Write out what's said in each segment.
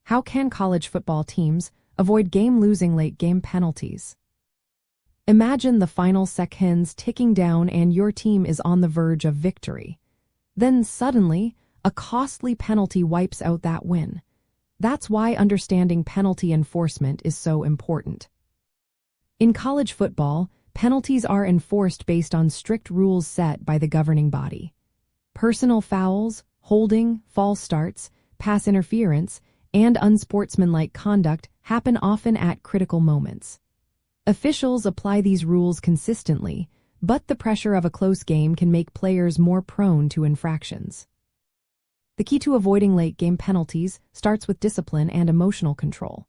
How can college football teams avoid game-losing late-game penalties? Imagine the final seconds ticking down and your team is on the verge of victory. Then suddenly, a costly penalty wipes out that win. That's why understanding penalty enforcement is so important. In college football, penalties are enforced based on strict rules set by the governing body. Personal fouls, holding, false starts, pass interference, and unsportsmanlike conduct happen often at critical moments. Officials apply these rules consistently, but the pressure of a close game can make players more prone to infractions. The key to avoiding late-game penalties starts with discipline and emotional control.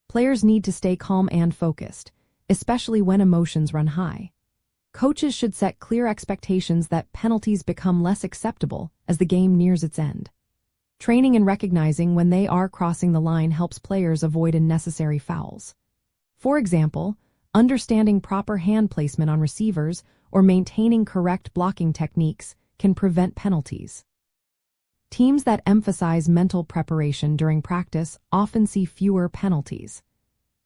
Players need to stay calm and focused, especially when emotions run high. Coaches should set clear expectations that penalties become less acceptable as the game nears its end. Training and recognizing when they are crossing the line helps players avoid unnecessary fouls. For example, understanding proper hand placement on receivers or maintaining correct blocking techniques can prevent penalties. Teams that emphasize mental preparation during practice often see fewer penalties.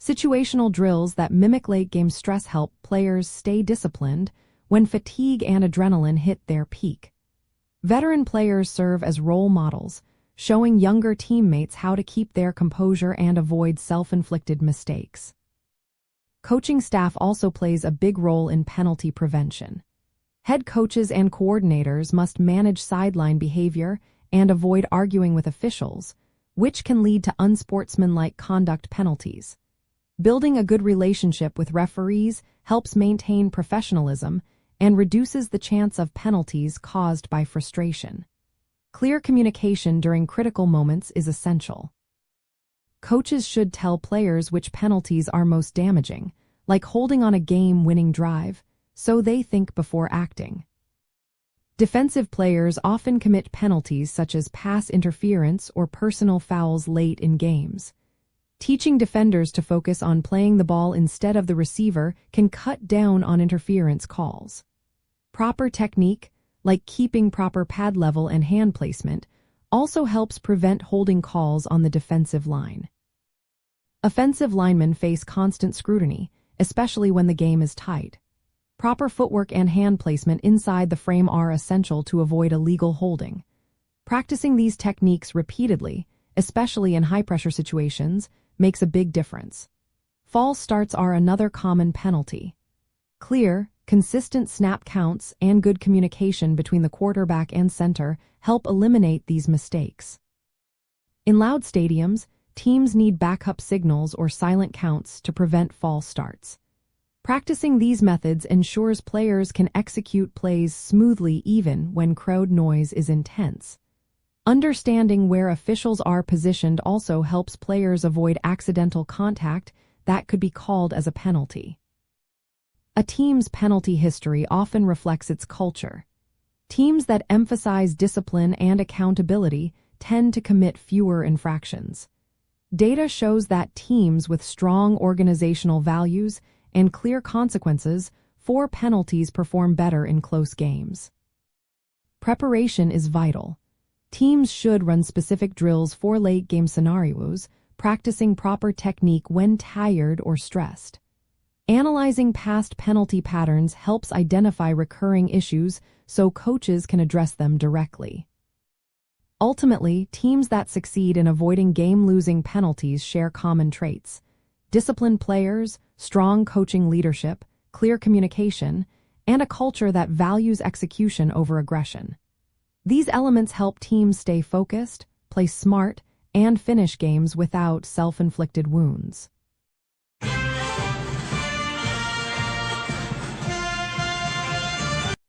Situational drills that mimic late-game stress help players stay disciplined when fatigue and adrenaline hit their peak. Veteran players serve as role models, showing younger teammates how to keep their composure and avoid self-inflicted mistakes. Coaching staff also plays a big role in penalty prevention. Head coaches and coordinators must manage sideline behavior and avoid arguing with officials, which can lead to unsportsmanlike conduct penalties. Building a good relationship with referees helps maintain professionalism and reduces the chance of penalties caused by frustration. Clear communication during critical moments is essential. Coaches should tell players which penalties are most damaging, like holding on a game-winning drive, so they think before acting. Defensive players often commit penalties such as pass interference or personal fouls late in games. Teaching defenders to focus on playing the ball instead of the receiver can cut down on interference calls. Proper technique, like keeping proper pad level and hand placement, also helps prevent holding calls on the defensive line. Offensive linemen face constant scrutiny, especially when the game is tight. Proper footwork and hand placement inside the frame are essential to avoid illegal holding. Practicing these techniques repeatedly, especially in high-pressure situations, makes a big difference. False starts are another common penalty. Clear, consistent snap counts and good communication between the quarterback and center help eliminate these mistakes. In loud stadiums, teams need backup signals or silent counts to prevent false starts. Practicing these methods ensures players can execute plays smoothly even when crowd noise is intense. Understanding where officials are positioned also helps players avoid accidental contact that could be called as a penalty. A team's penalty history often reflects its culture. Teams that emphasize discipline and accountability tend to commit fewer infractions. Data shows that teams with strong organizational values and clear consequences for penalties perform better in close games. Preparation is vital. Teams should run specific drills for late-game scenarios, practicing proper technique when tired or stressed. Analyzing past penalty patterns helps identify recurring issues so coaches can address them directly. Ultimately, teams that succeed in avoiding game-losing penalties share common traits: disciplined players, strong coaching leadership, clear communication, and a culture that values execution over aggression. These elements help teams stay focused, play smart, and finish games without self-inflicted wounds.